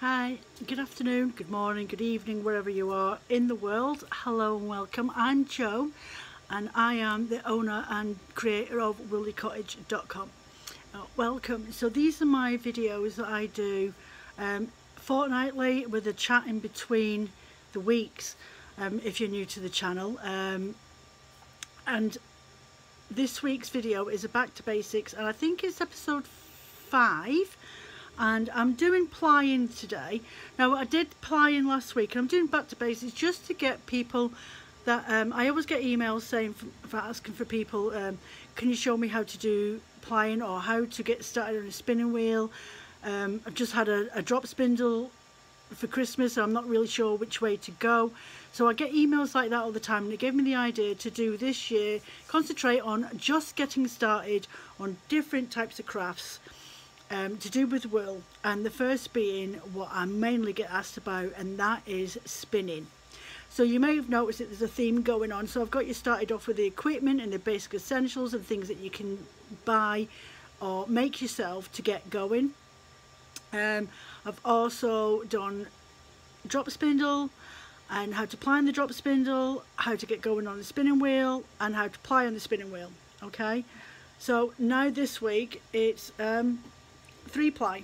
Hi, good afternoon, good morning, good evening, wherever you are in the world. Hello and welcome. I'm Jo and I am the owner and creator of woollycottage.com. Welcome. So these are my videos that I do fortnightly with a chat in between the weeks if you're new to the channel. And this week's video is a back to basics, and I think it's episode 5. And I'm doing plying today. Now I did plying last week, and I'm doing back to basics just to get people that I always get emails saying for asking for people, can you show me how to do plying or how to get started on a spinning wheel. I've just had a drop spindle for Christmas, so I'm not really sure which way to go. So I get emails like that all the time, and it gave me the idea to do this year, concentrate on just getting started on different types of crafts to do with wool, and the first being what I mainly get asked about, and that is spinning. So you may have noticed that there's a theme going on. So I've got you started off with the equipment and the basic essentials and things that you can buy or make yourself to get going. I've also done drop spindle and how to ply on the drop spindle, how to get going on the spinning wheel, and how to ply on the spinning wheel. Okay, so now this week it's 3-ply.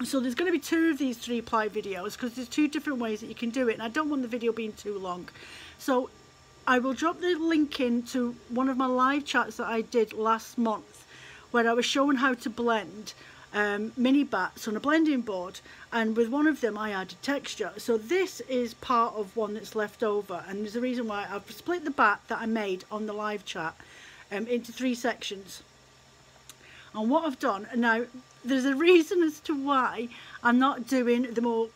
So there's going to be 2 of these 3-ply videos because there's 2 different ways that you can do it, and I don't want the video being too long. So I will drop the link into one of my live chats that I did last month where I was showing how to blend mini batts on a blending board, and with one of them I added texture. So this is part of one that's left over, and there's a reason why I've split the batt that I made on the live chat into 3 sections. And what I've done now, there's a reason as to why I'm not doing the more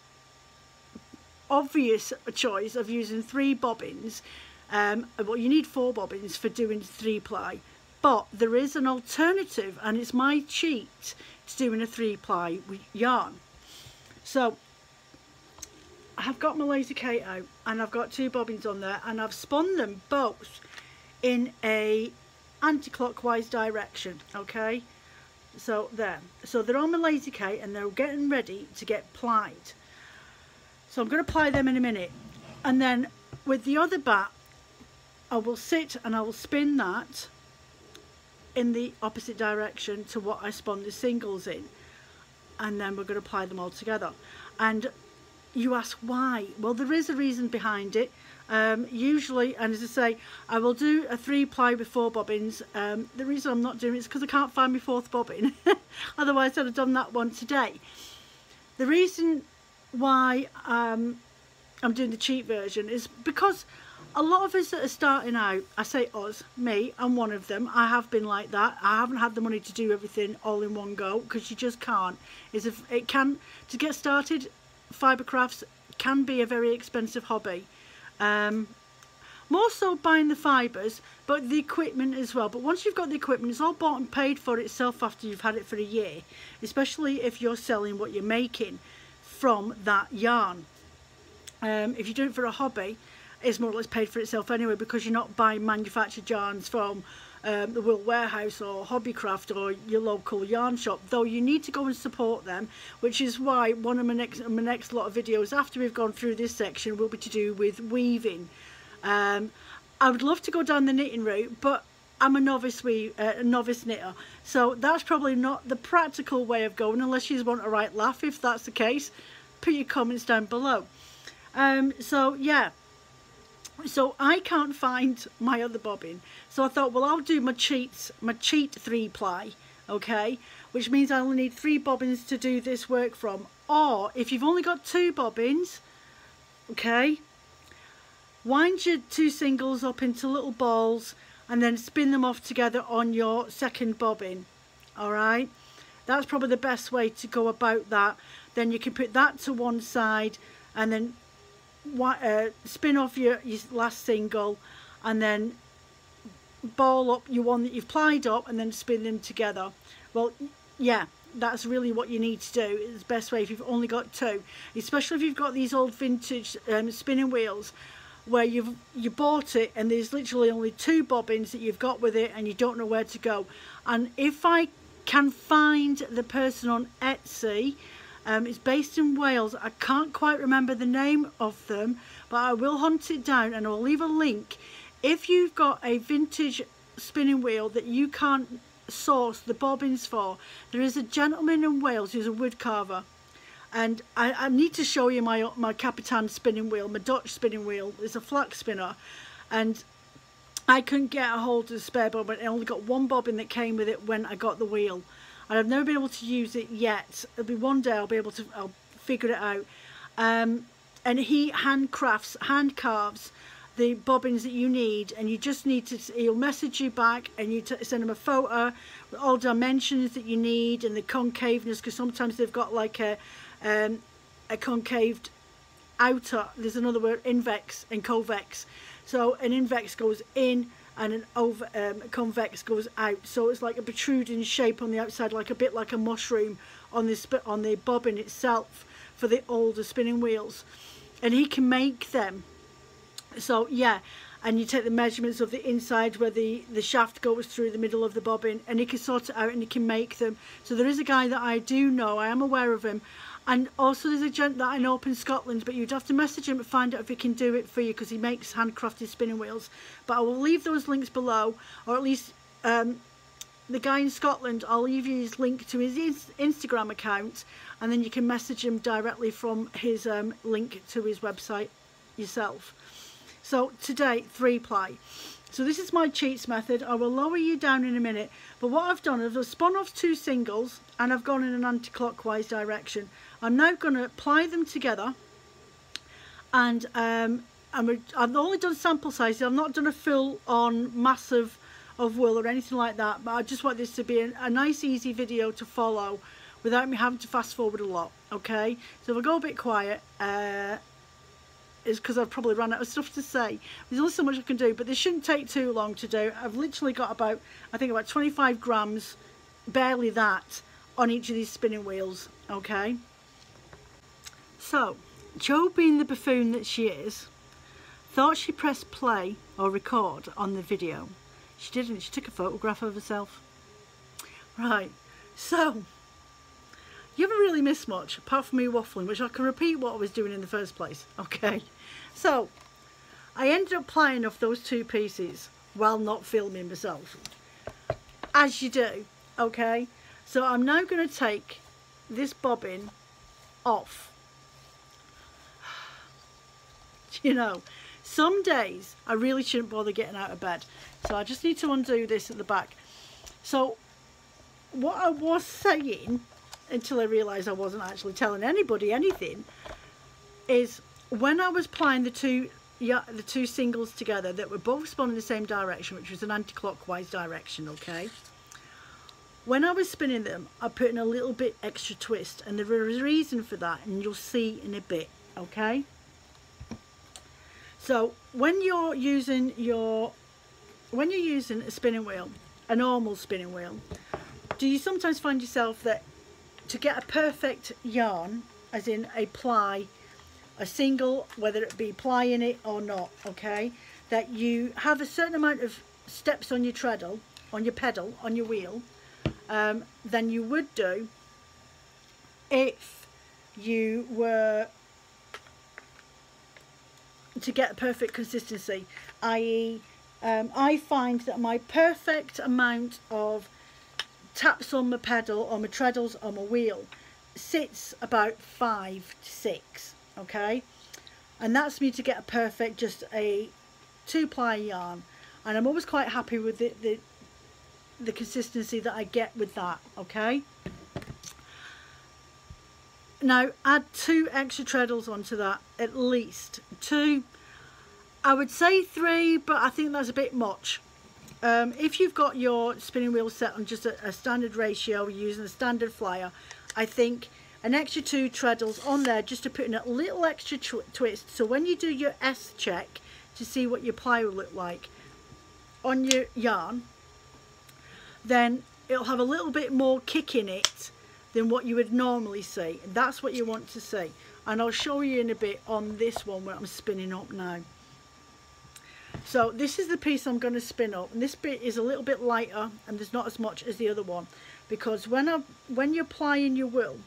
obvious choice of using 3 bobbins. Well, you need 4 bobbins for doing 3-ply, but there is an alternative, and it's my cheat to doing a 3-ply with yarn. So I have got my lazy Kate out, and I've got 2 bobbins on there, and I've spun them both in a anti-clockwise direction. Okay, so there, so they're on my lazy Kate and they're getting ready to get plied. So I'm going to ply them in a minute, and then with the other batt I will sit and I will spin that in the opposite direction to what I spun the singles in, and then we're going to ply them all together. And you ask why? Well, there is a reason behind it. Usually, and as I say, I will do a 3-ply with 4 bobbins. The reason I'm not doing it is because I can't find my 4th bobbin. Otherwise I'd have done that one today. The reason why I'm doing the cheat version is because a lot of us that are starting out, I say us, me, I'm one of them. I have been like that. I haven't had the money to do everything all in one go, because you just can't. To get started, fibre crafts can be a very expensive hobby. More so buying the fibres, but the equipment as well. But once you've got the equipment, it's all bought and paid for itself after you've had it for a year, especially if you're selling what you're making from that yarn. If you do it for a hobby, it's more or less paid for itself anyway, because you're not buying manufactured yarns from the Wool Warehouse or Hobbycraft or your local yarn shop, though you need to go and support them, which is why one of my next lot of videos after we've gone through this section will be to do with weaving. I would love to go down the knitting route, but I'm a novice knitter, so that's probably not the practical way of going, unless you want a right laugh. If that's the case, put your comments down below. So yeah, so I can't find my other bobbin, so I thought, well, I'll do my cheat 3-ply, okay, which means I only need 3 bobbins to do this work from. Or if you've only got 2 bobbins, okay, wind your 2 singles up into little balls and then spin them off together on your 2nd bobbin. All right, that's probably the best way to go about that. Then you can put that to one side and then spin off your last single, and then ball up your one that you've plied up and then spin them together. Well, yeah, that's really what you need to do. It's the best way if you've only got 2, especially if you've got these old vintage spinning wheels where you bought it and there's literally only 2 bobbins that you've got with it and you don't know where to go. And if I can find the person on Etsy It's based in Wales. I can't quite remember the name of them, but I will hunt it down and I'll leave a link. If you've got a vintage spinning wheel that you can't source the bobbins for, there is a gentleman in Wales who's a wood carver, and I need to show you my Capitan spinning wheel, my Dutch spinning wheel. It's a flax spinner, and I couldn't get a hold of the spare bobbin. I only got one bobbin that came with it when I got the wheel, and I've never been able to use it yet. It'll be one day I'll figure it out. And he hand carves the bobbins that you need, and you just need to, he'll message you back and you send him a photo with all dimensions that you need and the concaveness, because sometimes they've got like a concaved outer, there's another word, invex and convex. So an invex goes in and a convex goes out, so it's like a protruding shape on the outside, like a bit like a mushroom on the bobbin itself for the older spinning wheels, and he can make them. So yeah, and you take the measurements of the inside where the shaft goes through the middle of the bobbin, and he can sort it out and he can make them. So there is a guy that I do know, I am aware of him, and also there's a gent that I know up in Scotland, but you'd have to message him and find out if he can do it for you, because he makes handcrafted spinning wheels. But I will leave those links below, or at least the guy in Scotland, I'll leave you his link to his Instagram account, and then you can message him directly from his link to his website yourself. So today, 3-ply. So this is my cheats method. I will lower you down in a minute, but what I've done is I've spun off 2 singles and I've gone in an anti-clockwise direction. I'm now going to ply them together, and I've only done sample sizes. I've not done a full on massive of wool or anything like that, but I just want this to be a nice easy video to follow without me having to fast forward a lot. Okay, so if I go a bit quiet, is because I've probably run out of stuff to say. There's only so much I can do, but this shouldn't take too long to do. I've literally got about, I think about 25 grams, barely that, on each of these spinning wheels. Okay, so Jo, being the buffoon that she is, thought she pressed play or record on the video. She didn't. She took a photograph of herself. Right, so you haven't really missed much apart from me waffling, which I can repeat what I was doing in the first place. Okay, so I ended up plying off those 2 pieces while not filming myself, as you do. Okay, so I'm now going to take this bobbin off. You know, some days I really shouldn't bother getting out of bed, so I just need to undo this at the back. So what I was saying, until I realised I wasn't actually telling anybody anything, is when I was plying the two singles together that were both spun in the same direction, which was an anti-clockwise direction, okay, when I was spinning them I put in a little bit extra twist, and there was a reason for that, and you'll see in a bit. Okay, so when you're using a spinning wheel, a normal spinning wheel, do you sometimes find yourself that to get a perfect yarn, as in a ply, a single, whether it be ply in it or not, okay, that you have a certain amount of steps on your treadle, on your pedal, on your wheel, than you would do if you were to get a perfect consistency, i.e. I find that my perfect amount of taps on my pedal or my treadles on my wheel sits about 5 to 6, okay, and that's me to get a perfect, just a 2-ply yarn, and I'm always quite happy with the consistency that I get with that. Okay, now add 2 extra treadles onto that, at least 2, I would say 3, but I think that's a bit much. If you've got your spinning wheel set on just a standard ratio using a standard flyer, I think an extra 2 treadles on there just to put in a little extra twist, so when you do your S check to see what your ply will look like on your yarn, then it'll have a little bit more kick in it than what you would normally see, and that's what you want to see. And I'll show you in a bit on this one where I'm spinning up now. So this is the piece I'm going to spin up, and this bit is a little bit lighter and there's not as much as the other one, because when you're plying your wool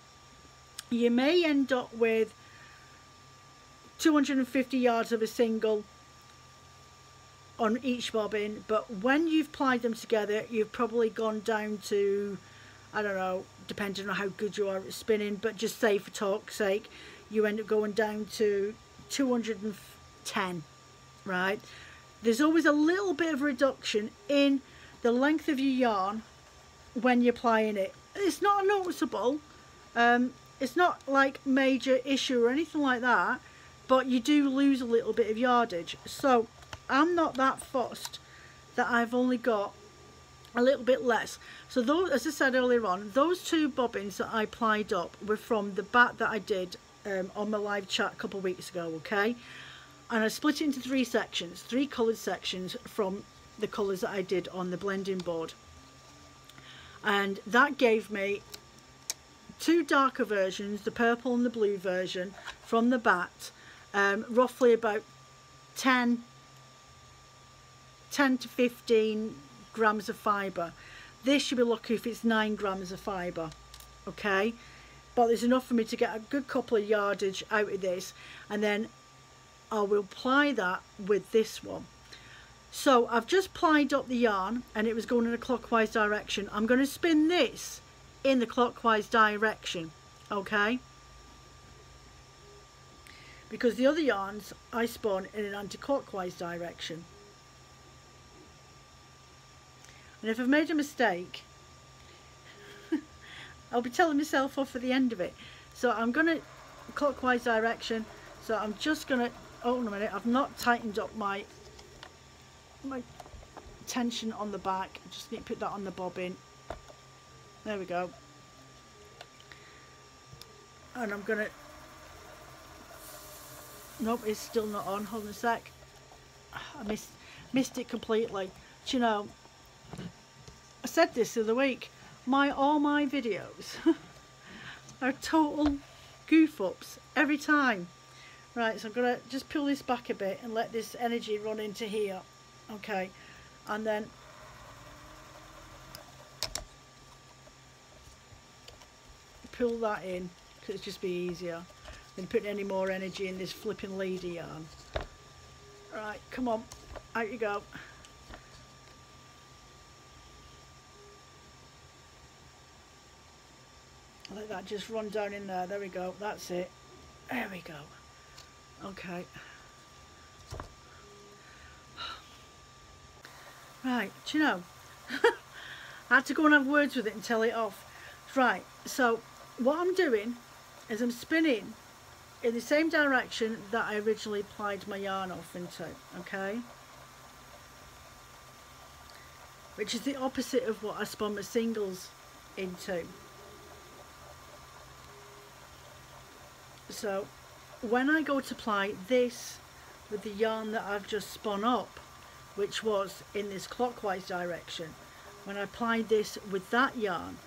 you may end up with 250 yards of a single on each bobbin, but when you've plied them together, you've probably gone down to, I don't know, depending on how good you are at spinning, but just say for talk's sake, you end up going down to 210, right? There's always a little bit of reduction in the length of your yarn when you're plying it. It's not noticeable, it's not like major issue or anything like that, but you do lose a little bit of yardage. So I'm not that fussed that I've only got a little bit less. So those, as I said earlier on, those two bobbins that I plied up were from the batt that I did on my live chat a couple of weeks ago, okay? And I split it into three sections, three coloured sections from the colours that I did on the blending board. And that gave me two darker versions, the purple and the blue version from the batt, roughly about 10 to 15 grams of fibre. This should be lucky if it's 9 grams of fibre, okay? But there's enough for me to get a good couple of yardage out of this, and then I will ply that with this one. So I've just plied up the yarn and it was going in a clockwise direction. I'm going to spin this in the clockwise direction, okay? Because the other yarns I spun in an anti-clockwise direction. And if I've made a mistake, I'll be telling myself off at the end of it. So I'm going to clockwise direction. So I'm just going to, oh, a minute, I've not tightened up my tension on the back. I just need to put that on the bobbin. There we go. And I'm going to, nope, it's still not on. Hold on a sec. I missed it completely. Do you know, I said this the other week, all my videos are total goof ups every time. Right, so I'm going to just pull this back a bit and let this energy run into here, okay, and then pull that in because it'll just be easier than putting any more energy in this flipping lady yarn. Right, come on, out you go. Let that just run down in there. There we go. That's it. There we go. Okay. Right. Do you know? I had to go and have words with it and tell it off. Right. So what I'm doing is I'm spinning in the same direction that I originally plied my yarn off into. Okay. Which is the opposite of what I spun my singles into. So when I go to ply this with the yarn that I've just spun up, which was in this clockwise direction, when I plied this with that yarn,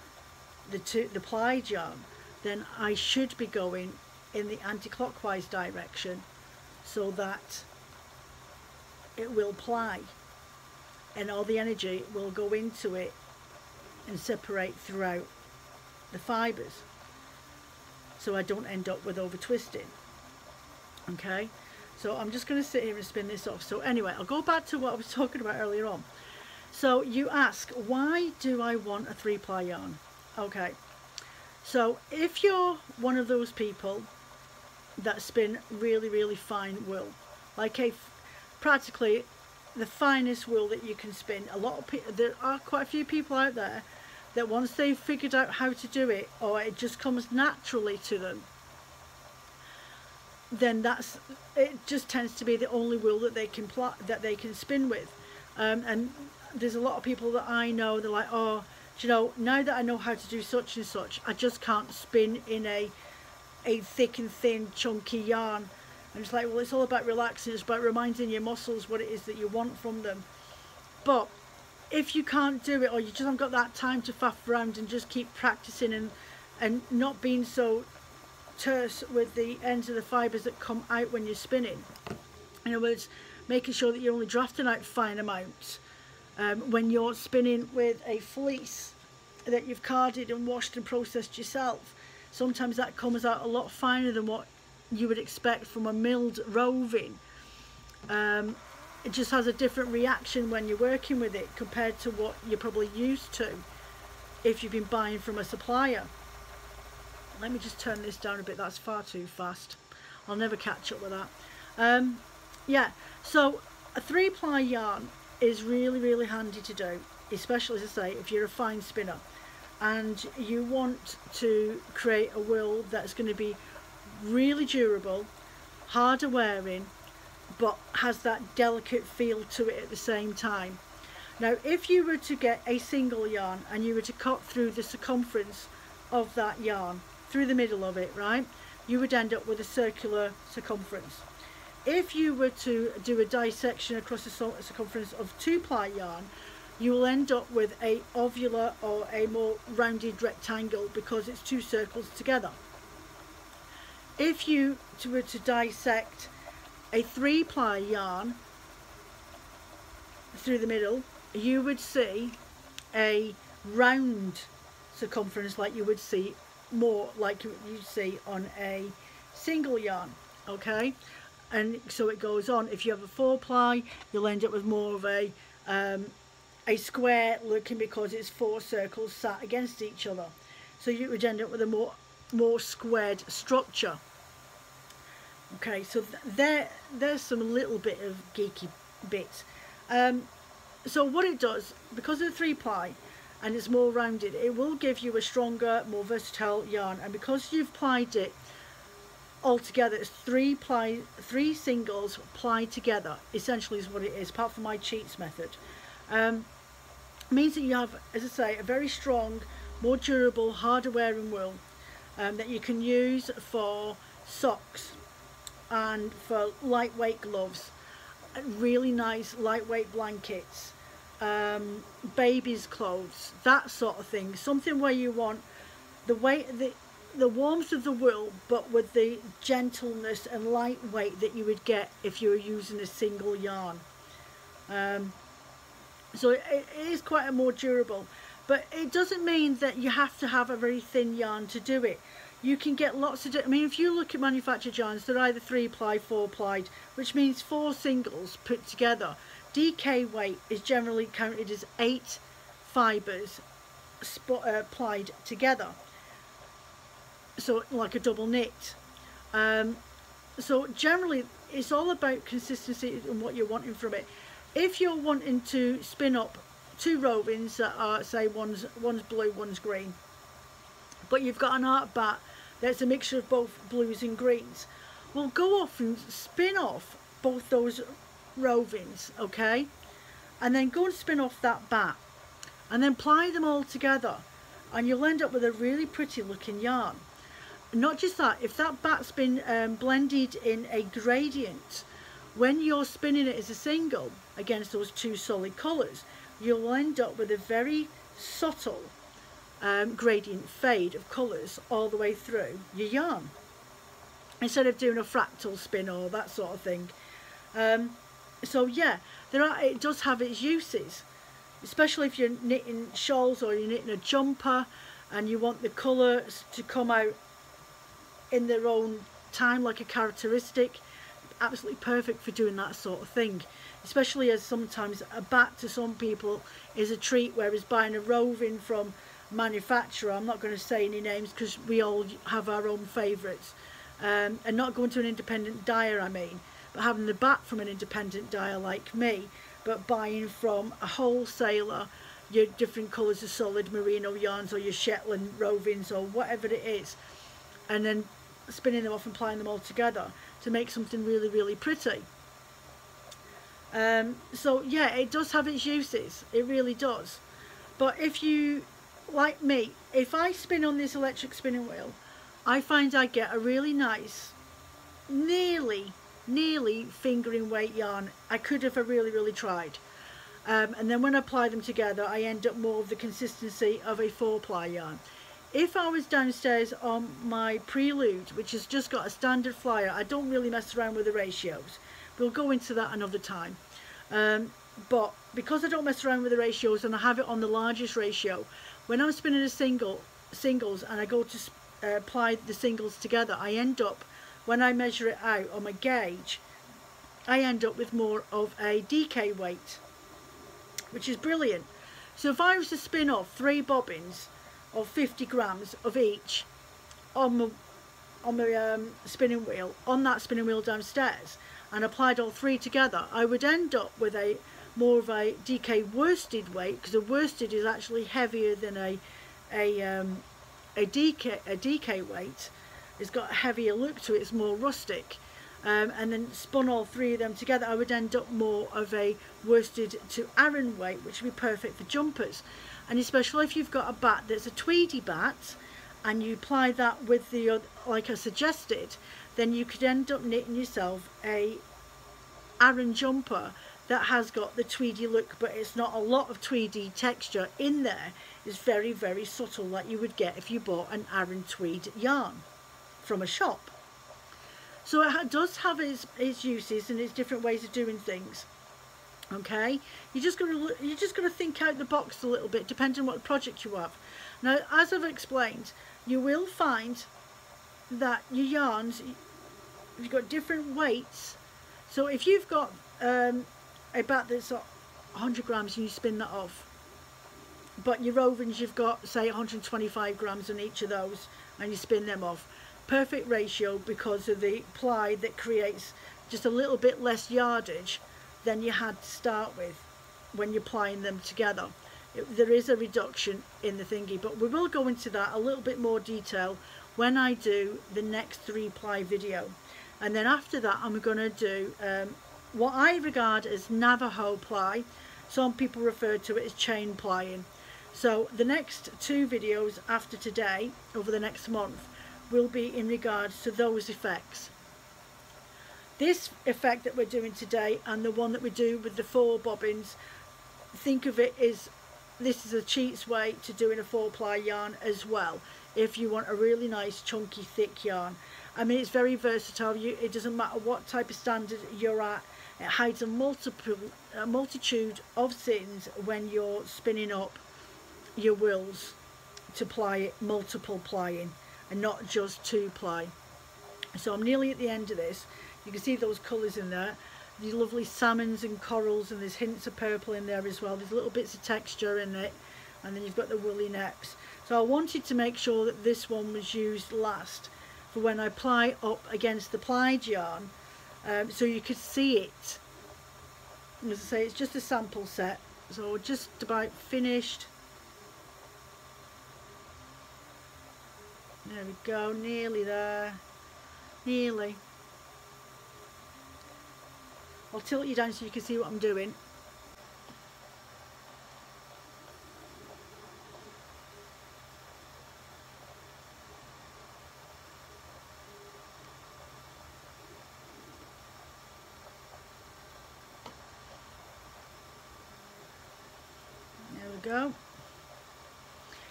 the plied yarn, then I should be going in the anti-clockwise direction so that it will ply and all the energy will go into it and separate throughout the fibres, so I don't end up with over twisting. Okay, so I'm just going to sit here and spin this off. So anyway, I'll go back to what I was talking about earlier on. So you ask, why do I want a 3-ply yarn? Okay, so if you're one of those people that spin really fine wool, like practically the finest wool that you can spin, there are quite a few people out there that once they've figured out how to do it, or it just comes naturally to them, then it just tends to be the only wool that they can spin with. And there's a lot of people that I know, they're like, oh, do you know, now that I know how to do such and such, I just can't spin in a thick and thin chunky yarn. And it's like, well, it's all about relaxing, it's about reminding your muscles what it is that you want from them. But if you can't do it, or you just haven't got that time to faff around and just keep practicing and not being so terse with the ends of the fibres that come out when you're spinning, in other words, making sure that you're only drafting out fine amounts when you're spinning with a fleece that you've carded and washed and processed yourself. sometimes that comes out a lot finer than what you would expect from a milled roving. It just has a different reaction when you're working with it compared to what you're probably used to if you've been buying from a supplier. Let me just turn this down a bit, that's far too fast. I'll never catch up with that. Yeah, so a 3-ply yarn is really handy to do, especially, as I say, if you're a fine spinner and you want to create a wool that's going to be really durable, harder wearing, but has that delicate feel to it at the same time. Now, if you were to get a single yarn and you were to cut through the circumference of that yarn, through the middle of it, right, you would end up with a circular circumference. If you were to do a dissection across the circumference of 2-ply yarn, you will end up with a ovular or a more rounded rectangle because it's 2 circles together. If you were to dissect a 3-ply yarn through the middle, you would see a round circumference, like you would see more like you see on a single yarn. Okay, and so it goes on. If you have a 4-ply, you'll end up with more of a square looking, because it's 4 circles sat against each other, so you would end up with a more squared structure. Okay, so there's some little bit of geeky bits. So what it does, because of the 3-ply and it's more rounded, it will give you a stronger, more versatile yarn. And because you've plied it all together, it's 3 singles plied together, essentially is what it is, apart from my cheats method. Means that you have, as I say, a very strong, more durable, harder wearing wool that you can use for socks and for lightweight gloves, really nice lightweight blankets, babies' clothes, that sort of thing. Something where you want the warmth of the wool, but with the gentleness and lightweight that you would get if you were using a single yarn. So it is quite a more durable, but it doesn't mean that you have to have a very thin yarn to do it. You can get lots of, I mean, if you look at manufactured yarns, they're either 3-ply, 4-plied, which means 4 singles put together. DK weight is generally counted as 8 fibres plied together, so like a double knit. So generally it's all about consistency and what you're wanting from it. If you're wanting to spin up 2 rovings that are, say, one's blue, one's green, but you've got an art batt that's a mixture of both blues and greens, well, go off and spin off both those rovings, okay, and then go and spin off that batt and then ply them all together, and you'll end up with a really pretty looking yarn. Not just that, if that batt's been blended in a gradient, when you're spinning it as a single against those 2 solid colours, you'll end up with a very subtle gradient fade of colours all the way through your yarn, instead of doing a fractal spin or that sort of thing. So yeah, it does have its uses, especially if you're knitting shawls or you're knitting a jumper and you want the colours to come out in their own time, like a characteristic. Absolutely perfect for doing that sort of thing, especially as sometimes a batt to some people is a treat, whereas buying a roving from manufacturer, I'm not going to say any names because we all have our own favourites, and not going to an independent dyer, I mean, but having the batt from an independent dyer like me, but buying from a wholesaler your different colours of solid merino yarns or your Shetland rovings or whatever it is, and then spinning them off and plying them all together to make something really pretty. So yeah, it does have its uses, it really does. But if you, like me, if I spin on this electric spinning wheel, I find I get a really nice, nearly fingering weight yarn. I could if I really tried. And then when I apply them together, I end up more of the consistency of a 4-ply yarn. If I was downstairs on my Prelude, which has just got a standard flyer, I don't really mess around with the ratios. We'll go into that another time. But because I don't mess around with the ratios and I have it on the largest ratio, when I'm spinning a singles and I go to apply the singles together, I end up, when I measure it out on my gauge, I end up with more of a DK weight, which is brilliant. So if I was to spin off 3 bobbins of 50 grams of each on my spinning wheel, on that spinning wheel downstairs, and applied all 3 together, I would end up with a more of a DK worsted weight, because a worsted is actually heavier than a DK weight. It's got a heavier look to it, it's more rustic. And then spun all 3 of them together, I would end up more of a worsted to Aran weight, which would be perfect for jumpers. And especially if you've got a batt that's a tweedy batt, and you apply that with the, like I suggested, then you could end up knitting yourself a Aran jumper that has got the tweedy look, but it's not a lot of tweedy texture in there. It's very, very subtle, like you would get if you bought an Aran tweed yarn from a shop. So it does have its uses and its different ways of doing things. Okay, you just got to think out the box a little bit, depending on what project you have. Now, as I've explained, you will find that your yarns, you've got different weights. So if you've got a batt that's 100 grams and you spin that off, but your rovens, you've got say 125 grams on each of those, and you spin them off. Perfect ratio, because of the ply that creates just a little bit less yardage than you had to start with when you're plying them together. There is a reduction in the thingy, but we will go into that a little bit more detail when I do the next 3-ply video. And then after that, I'm going to do what I regard as Navajo ply. Some people refer to it as chain plying. So the next 2 videos after today, over the next month, will be in regards to those effects. This effect that we're doing today, and the one that we do with the 4 bobbins, think of it as this is a cheats way to doing a 4-ply yarn as well, if you want a really nice chunky thick yarn. I mean, it's very versatile. It doesn't matter what type of standard you're at. It hides a multitude of sins when you're spinning up your wools to ply it multiple plying, and not just 2-ply. So I'm nearly at the end of this. You can see those colours in there, the lovely salmons and corals, and there's hints of purple in there as well. There's little bits of texture in it, and then you've got the woolly neps. So I wanted to make sure that this one was used last for when I ply up against the plied yarn, so you could see it. As I say, it's just a sample set, so we're just about finished. There we go, nearly there, nearly. I'll tilt you down so you can see what I'm doing. There we go.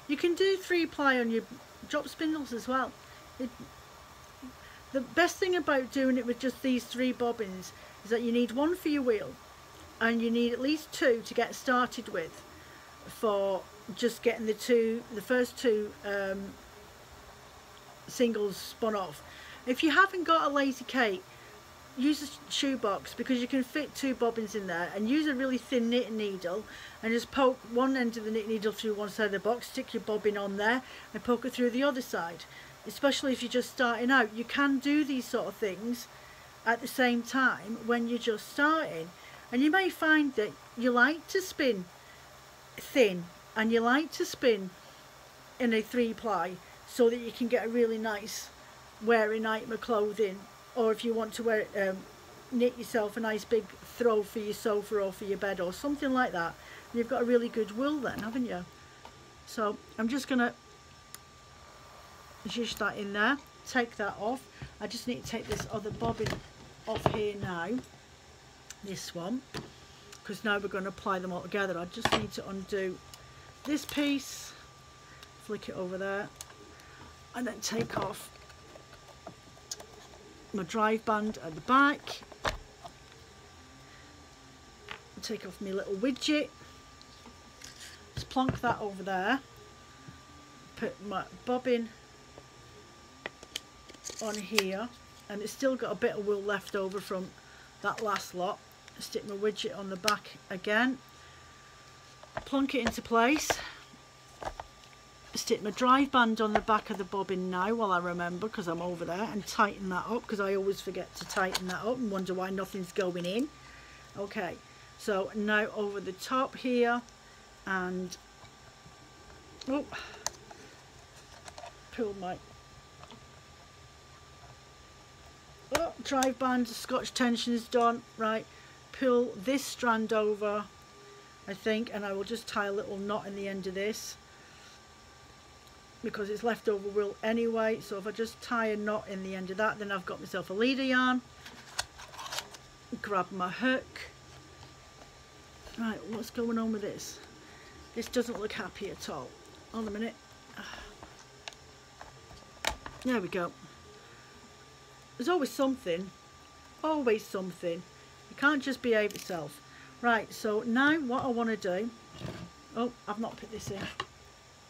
You can do 3-ply on your drop spindles as well. The best thing about doing it with just these 3 bobbins is that you need 1 for your wheel, and you need at least 2 to get started with, for just getting the first 2 singles spun off. If you haven't got a lazy Kate, use a shoebox, because you can fit 2 bobbins in there, and use a really thin knitting needle and just poke one end of the knitting needle through one side of the box, stick your bobbin on there and poke it through the other side. Especially if you're just starting out, you can do these sort of things at the same time when you're just starting. And you may find that you like to spin thin and you like to spin in a 3-ply, so that you can get a really nice wearing item of clothing, or if you want to wear it, knit yourself a nice big throw for your sofa or for your bed or something like that. You've got a really good wool then, haven't you? So I'm just going to zhuzh that in there, take that off. I just need to take this other bobbin off here now, this one, because now we're going to apply them all together. I just need to undo this piece, flick it over there, and then take off my drive band at the back, take off my little widget, just plonk that over there, put my bobbin on here, and it's still got a bit of wool left over from that last lot. Stick my widget on the back again, plonk it into place, stick my drive band on the back of the bobbin now while I remember, because I'm over there, and tighten that up, because I always forget to tighten that up and wonder why nothing's going in. Okay, so now over the top here, and oh, pull my drive band, Scotch tension is done. Right, pull this strand over, I think, and I will just tie a little knot in the end of this because it's leftover wool anyway. So if I just tie a knot in the end of that, then I've got myself a leader yarn. Grab my hook. Right, what's going on with this? This doesn't look happy at all. Hold on a minute. There we go. There's always something. Always something. You can't just behave itself. Right, so now what I want to do... Oh, I've not put this in.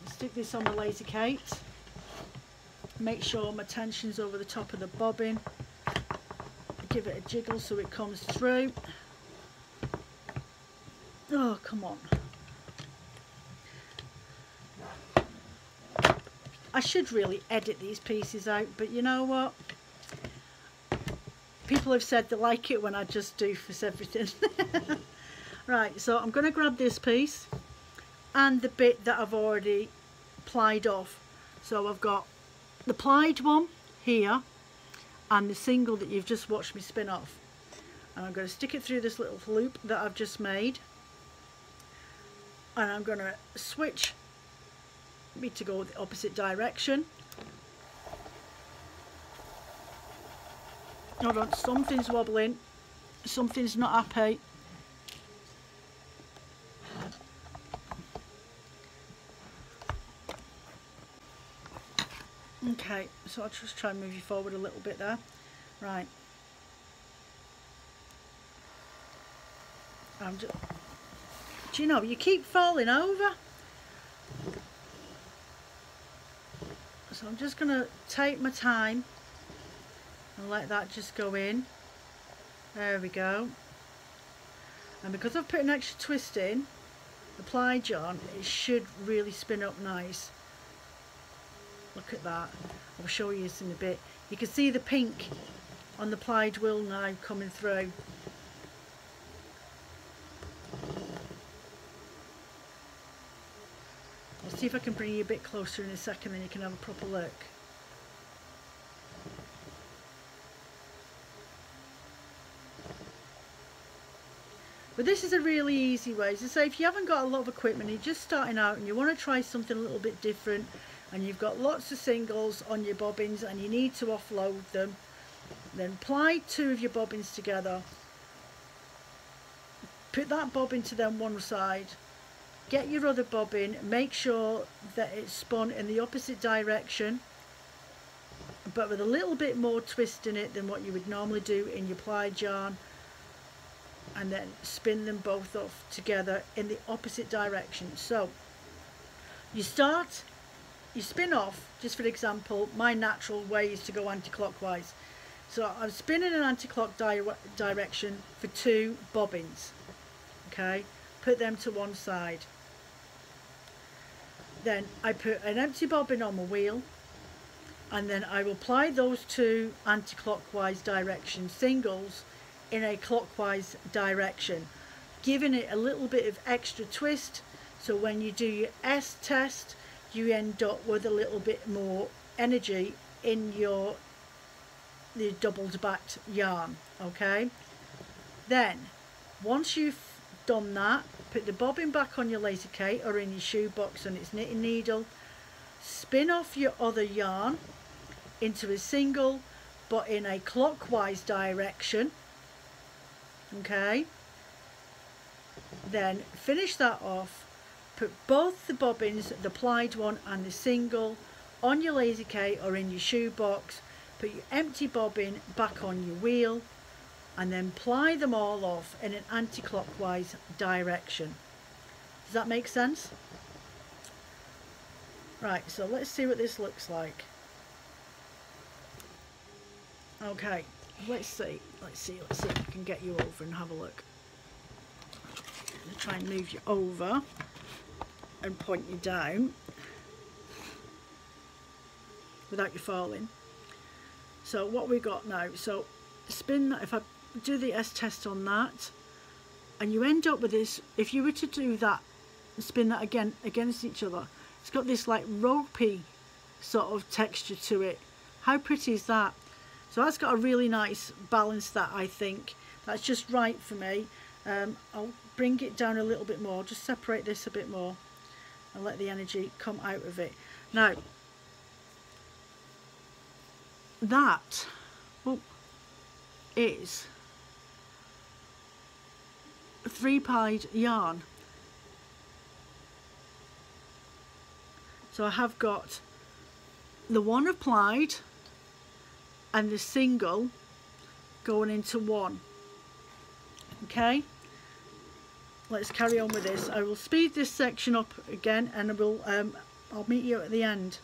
Stick this on the laser Kate. Make sure my tension's over the top of the bobbin. Give it a jiggle so it comes through. Oh, come on. I should really edit these pieces out, but you know what? People have said they like it when I just doofus everything. Right, so I'm going to grab this piece and the bit that I've already plied off. So I've got the plied one here and the single that you've just watched me spin off. And I'm going to stick it through this little loop that I've just made. And I'm going to switch me to go the opposite direction. Hold on, something's wobbling. Something's not happy. Okay, so I'll just try and move you forward a little bit there. Right. Do you know, you keep falling over. So I'm just going to take my time and let that just go in. There we go. And because I've put an extra twist in, the plied yarn, it should really spin up nice. Look at that. I'll show you this in a bit. You can see the pink on the plied wool now coming through. I'll see if I can bring you a bit closer in a second, then you can have a proper look. But this is a really easy way. So say if you haven't got a lot of equipment, you're just starting out and you want to try something a little bit different, and you've got lots of singles on your bobbins and you need to offload them, then ply two of your bobbins together, put that bobbin to then one side, get your other bobbin, make sure that it's spun in the opposite direction but with a little bit more twist in it than what you would normally do in your plied yarn, and then spin them both off together in the opposite direction. So you spin off, just for example, my natural way is to go anti-clockwise. So I'm spinning an anti-clock direction for two bobbins. Okay, put them to one side. Then I put an empty bobbin on my wheel, and then I will apply those two anti-clockwise direction singles in a clockwise direction, giving it a little bit of extra twist, so when you do your S test you end up with a little bit more energy in the doubled backed yarn. Okay, then once you've done that, put the bobbin back on your laser Kate or in your shoebox on its knitting needle, spin off your other yarn into a single but in a clockwise direction. Okay, then finish that off, put both the bobbins, the plied one and the single, on your laser Kate or in your shoebox, put your empty bobbin back on your wheel, and then ply them all off in an anti-clockwise direction. Does that make sense? Right, so let's see what this looks like. Okay, let's see if I can get you over and have a look. I'll try and move you over and point you down without you falling. So what we got now, so spin that. If I do the S test on that, and you end up with this, if you were to do that, spin that again against each other, it's got this like ropey sort of texture to it. How pretty is that? So that's got a really nice balance, that I think. That's just right for me. I'll bring it down a little bit more, just separate this a bit more and let the energy come out of it. Now, that is 3-pied yarn. So I have got the one applied and the single going into one. Okay, let's carry on with this. I will speed this section up again, and I will I'll meet you at the end.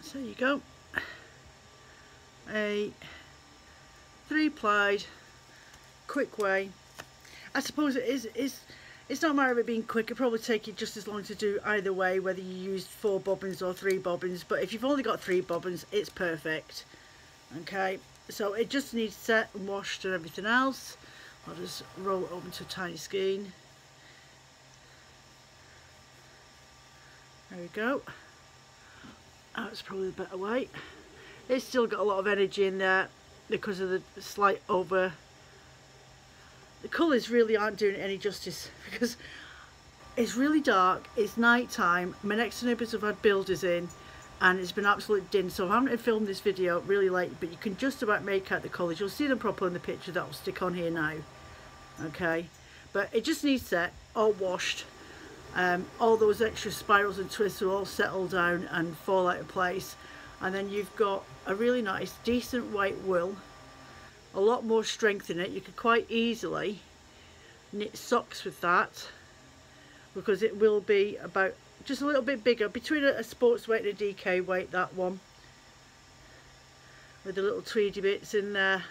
So there you go, a 3-plied quick way. I suppose it's not a matter of it being quick. It'll probably take you just as long to do either way, whether you use 4 bobbins or 3 bobbins, but if you've only got 3 bobbins, it's perfect. Okay, so it just needs set and washed and everything else. I'll just roll it over to a tiny skein. There we go. That's probably the better way. It's still got a lot of energy in there because of the slight over. The colours really aren't doing it any justice because it's really dark, it's night time, my next door neighbours have had builders in and it's been absolute din, so I haven't filmed this video really late, but you can just about make out the colours. You'll see them properly in the picture that will stick on here now. Okay, but it just needs set, all washed. All those extra spirals and twists will all settle down and fall out of place, and then you've got a really nice decent white wool, a lot more strength in it. You could quite easily knit socks with that because it will be about just a little bit bigger, between a sports weight and a DK weight, that one, with the little tweedy bits in there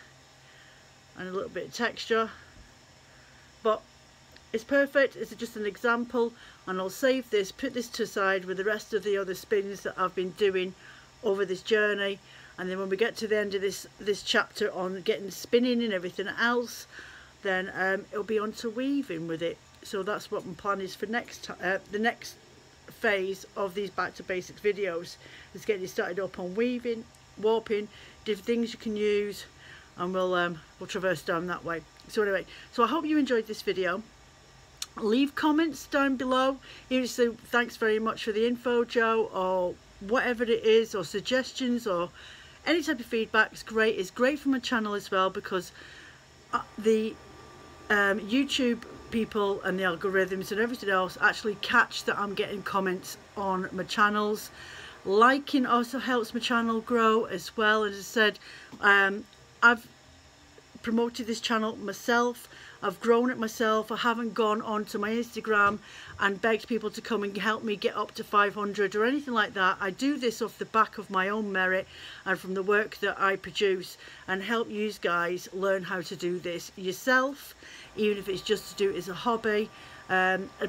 and a little bit of texture. But it's perfect. It's just an example, and I'll save this, put this to the side with the rest of the other spins that I've been doing over this journey, and then when we get to the end of this chapter on getting spinning and everything else, then it'll be on to weaving with it. So that's what my plan is for the next phase of these back to basics videos, is getting you started up on weaving, warping, different things you can use, and we'll traverse down that way. So anyway, so I hope you enjoyed this video. Leave comments down below, either say thanks very much for the info, Joe, or whatever it is, or suggestions, or any type of feedback is great. It's great for my channel as well, because the YouTube people and the algorithms and everything else actually catch that I'm getting comments on my channels. Liking also helps my channel grow as well. As I said, I've promoted this channel myself, I've grown it myself. I haven't gone onto my Instagram and begged people to come and help me get up to 500 or anything like that. I do this off the back of my own merit and from the work that I produce, and help you guys learn how to do this yourself, even if it's just to do it as a hobby.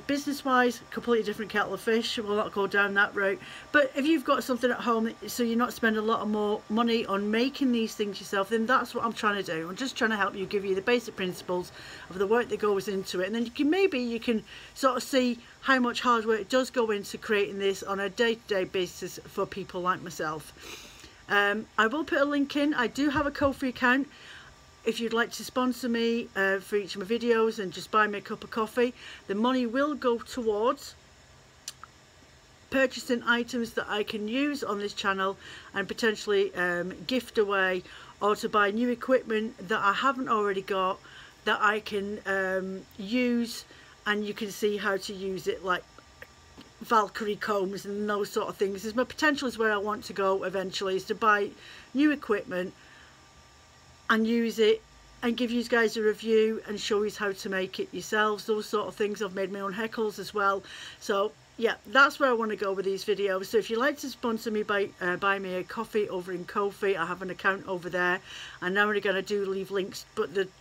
Business wise, completely different kettle of fish. We'll not go down that route, but if you've got something at home so you're not spending a lot of more money on making these things yourself, then that's what I'm trying to do. I'm just trying to help you, give you the basic principles of the work that goes into it, and then you can sort of see how much hard work does go into creating this on a day-to-day basis for people like myself. I will put a link in. I do have a Ko-fi account. If you'd like to sponsor me for each of my videos and just buy me a cup of coffee, the money will go towards purchasing items that I can use on this channel and potentially gift away, or to buy new equipment that I haven't already got that I can use, and you can see how to use it, like Valkyrie combs and those sort of things. My potential is where I want to go eventually, is to buy new equipment and use it and give you guys a review and show you how to make it yourselves, those sort of things. I've made my own heckles as well. So yeah, that's where I want to go with these videos. So if you'd like to sponsor me, buy me a coffee over in Ko-fi, I have an account over there, and now we're going to do leave links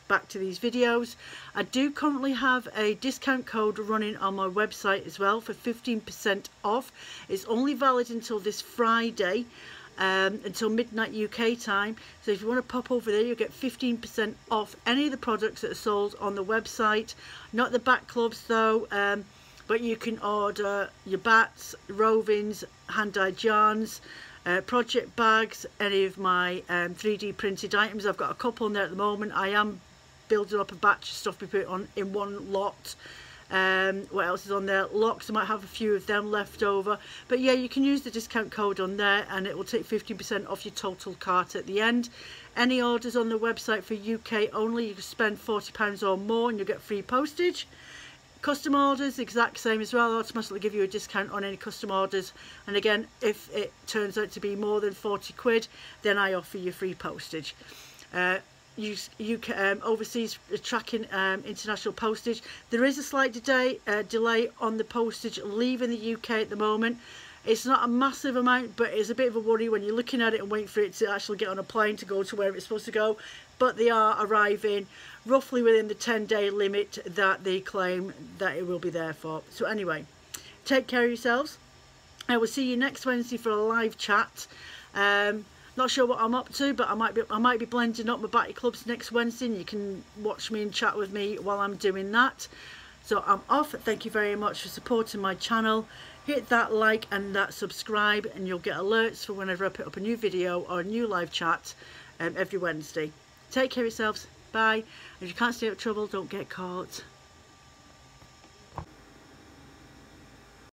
back to these videos. I do currently have a discount code running on my website as well for 15% off. It's only valid until this Friday, until midnight UK time. So if you want to pop over there, you'll get 15% off any of the products that are sold on the website. Not the back clubs though, but you can order your bats, rovings, hand-dyed yarns, project bags, any of my 3D printed items. I've got a couple in there at the moment. I am building up a batch of stuff we put on in one lot. What else is on there? Locks, I might have a few of them left over, but yeah, you can use the discount code on there and it will take 15% off your total cart at the end. Any orders on the website for UK only, you can spend £40 or more and you'll get free postage. Custom orders, exact same as well. I'll automatically give you a discount on any custom orders, and again, if it turns out to be more than 40 quid, then I offer you free postage. You can overseas tracking international postage. There is a slight delay on the postage leaving the UK at the moment. It's not a massive amount, but it's a bit of a worry when you're looking at it and waiting for it to actually get on a plane to go to where it's supposed to go. But they are arriving roughly within the 10-day limit that they claim that it will be there for. So anyway, take care of yourselves. I will see you next Wednesday for a live chat. Not sure what I'm up to, but I might be blending up my batty clubs next Wednesday, and you can watch me and chat with me while I'm doing that. So I'm off. Thank you very much for supporting my channel. Hit that like and that subscribe, and you'll get alerts for whenever I put up a new video or a new live chat every Wednesday. Take care of yourselves. Bye. If you can't stay out of trouble, don't get caught.